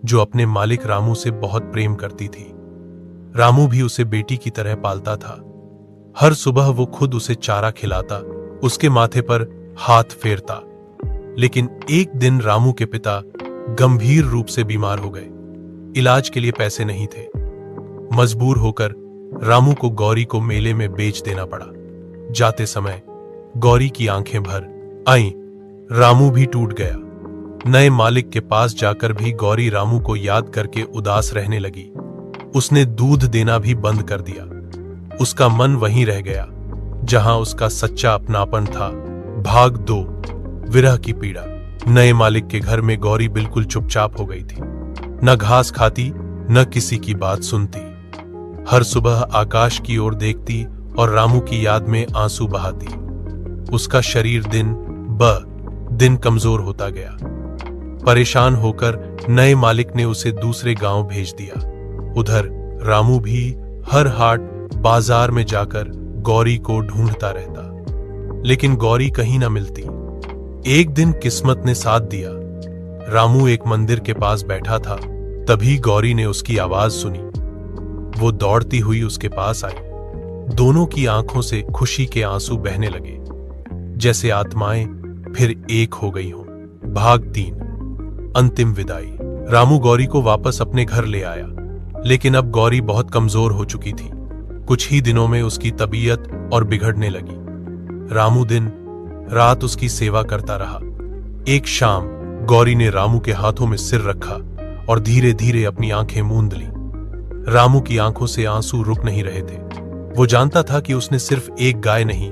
जो अपने मालिक रामू से बहुत प्रेम करती थी। रामू भी उसे बेटी की तरह पालता था। हर सुबह वो खुद उसे चारा खिलाता, उसके माथे पर हाथ फेरता। लेकिन एक दिन रामू के पिता गंभीर रूप से बीमार हो गए। इलाज के लिए पैसे नहीं थे। मजबूर होकर रामू को गौरी को मेले में बेच देना पड़ा। जाते समय गौरी की आंखें भर आईं। रामू भी टूट गया। नए मालिक के पास जाकर भी गौरी रामू को याद करके उदास रहने लगी। उसने दूध देना भी बंद कर दिया। उसका मन वहीं रह गया जहां उसका सच्चा अपनापन था। भाग 2, विरह की पीड़ा। नए मालिक के घर में गौरी बिल्कुल चुपचाप हो गई थी। न घास खाती, न किसी की बात सुनती। हर सुबह आकाश की ओर देखती और रामू की याद में आंसू बहाती। उसका शरीर दिन ब दिन कमजोर होता गया। परेशान होकर नए मालिक ने उसे दूसरे गांव भेज दिया। उधर रामू भी हर हाट बाजार में जाकर गौरी को ढूंढता रहता, लेकिन गौरी कहीं ना मिलती। एक दिन किस्मत ने साथ दिया। रामू एक मंदिर के पास बैठा था, तभी गौरी ने उसकी आवाज सुनी। वो दौड़ती हुई उसके पास आई। दोनों की आंखों से खुशी के आंसू बहने लगे, जैसे आत्माएं फिर एक हो गई हों। भाग 3, अंतिम विदाई। रामू गौरी को वापस अपने घर ले आया, लेकिन अब गौरी बहुत कमजोर हो चुकी थी। कुछ ही दिनों में उसकी तबीयत और बिगड़ने लगी। रामू दिन रात उसकी सेवा करता रहा। एक शाम गौरी ने रामू के हाथों में सिर रखा और धीरे धीरे अपनी आंखें मूंद ली। रामू की आंखों से आंसू रुक नहीं रहे थे। वो जानता था कि उसने सिर्फ एक गाय नहीं